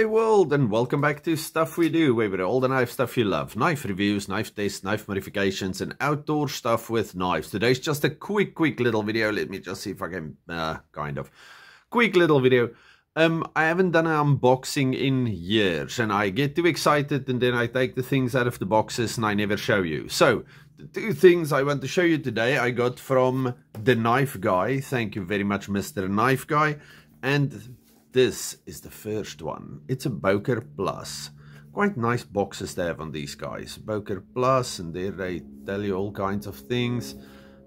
G'day world and welcome back to Stuff We Do, where we do all the knife stuff you love. Knife reviews, knife tests, knife modifications and outdoor stuff with knives. Today's just a quick little video. Let me just see if I can, quick little video. I haven't done an unboxing in years and I get too excited and then I take the things out of the boxes and I never show you. So, the two things I want to show you today I got from The Knife Guy. Thank you very much, Mr. Knife Guy. And this is the first one. It's a Boker Plus. Quite nice boxes they have on these guys. Boker Plus, and there they tell you all kinds of things.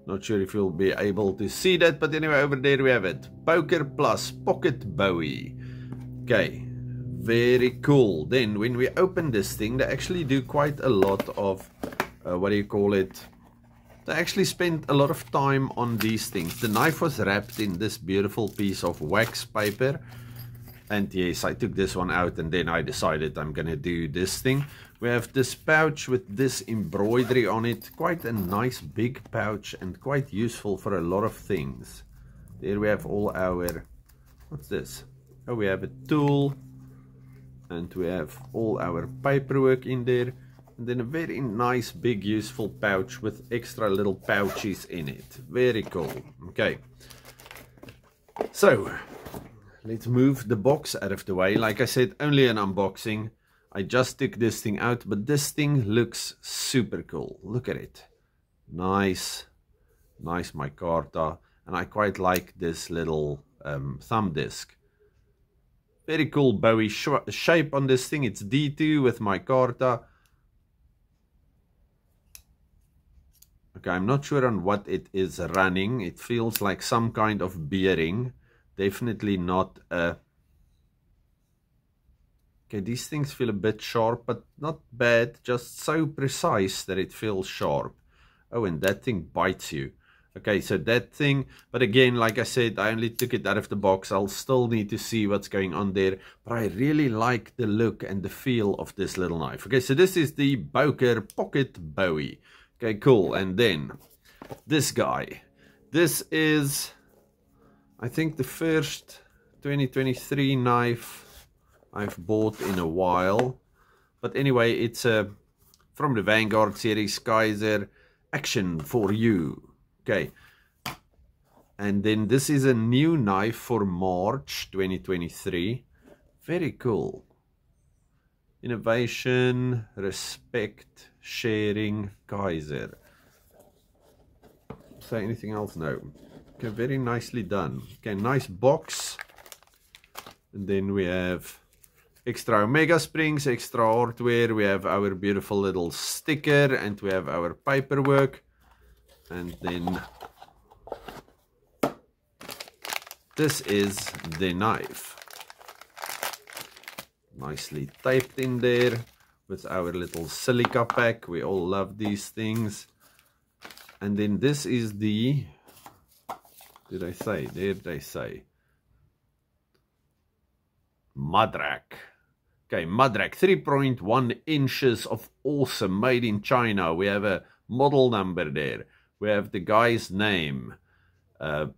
Not sure if you'll be able to see that, but anyway, over there we have it. Boker Plus Pocket Bowie. Okay, very cool. Then when we open this thing, they actually do quite a lot of, what do you call it? They actually spent a lot of time on these things. The knife was wrapped in this beautiful piece of wax paper. And yes, I took this one out and then I decided I'm gonna do this thing. We have this pouch with this embroidery on it. Quite a nice big pouch and quite useful for a lot of things. There we have all our, what's this? Oh, we have a tool. And we have all our paperwork in there. And then a very nice big useful pouch with extra little pouches in it. Very cool. Okay. So, let's move the box out of the way. Like I said, only an unboxing. I just took this thing out, but this thing looks super cool. Look at it. Nice. Nice micarta. And I quite like this little thumb disc. Very cool Bowie shape on this thing. It's D2 with micarta. Okay, I'm not sure on what it is running. It feels like some kind of bearing. Definitely not a... Okay, these things feel a bit sharp, but not bad. Just so precise that it feels sharp. Oh, and that thing bites you. Okay, so that thing... But again, like I said, I only took it out of the box. I'll still need to see what's going on there. But I really like the look and the feel of this little knife. Okay, so this is the Boker Pocket Bowie. Okay, cool. And then this guy. This is... I think the first 2023 knife I've bought in a while. But anyway, it's from the Vanguard series, Kaiser Action for You. Okay. And then this is a new knife for March 2023. Very cool. Innovation, respect, sharing, Kaiser. Say anything else? No. Okay, very nicely done. Okay, nice box. And then we have extra Omega springs, extra hardware. We have our beautiful little sticker and we have our paperwork. And then this is the knife. Nicely taped in there with our little silica pack. We all love these things. And then this is the... Did I say? There they say. Madrak. Okay, Madrak. 3.1 inches of awesome. Made in China. We have a model number there. We have the guy's name. Pignatelli.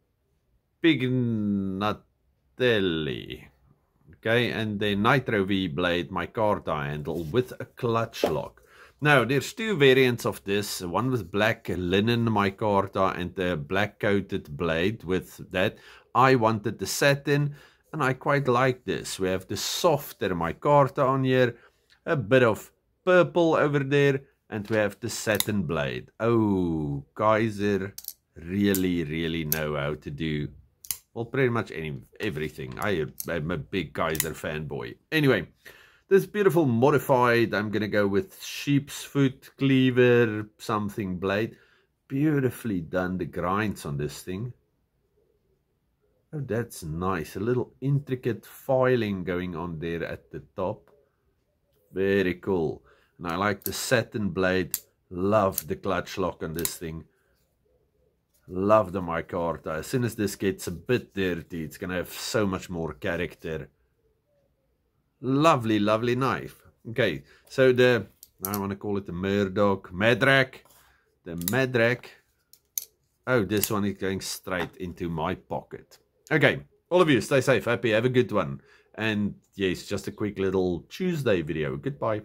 Okay, and the Nitro V blade micarta handle with a clutch lock. Now, there's two variants of this. One with black linen micarta and the black coated blade with that. I wanted the satin and I quite like this. We have the softer micarta on here. A bit of purple over there. And we have the satin blade. Oh, Kaiser really know how to do, well, pretty much everything. I am a big Kaiser fanboy. Anyway. This beautiful modified, I'm going to go with sheep's foot cleaver something blade. Beautifully done, the grinds on this thing. Oh, that's nice. A little intricate filing going on there at the top. Very cool. And I like the satin blade. Love the clutch lock on this thing. Love the micarta. As soon as this gets a bit dirty, it's going to have so much more character. Lovely knife. Okay, so I want to call it the Madrak. The Madrak. Oh, this one is going straight into my pocket. Okay, all of you, stay safe, happy, have a good one. And yes, just a quick little Tuesday video. Goodbye.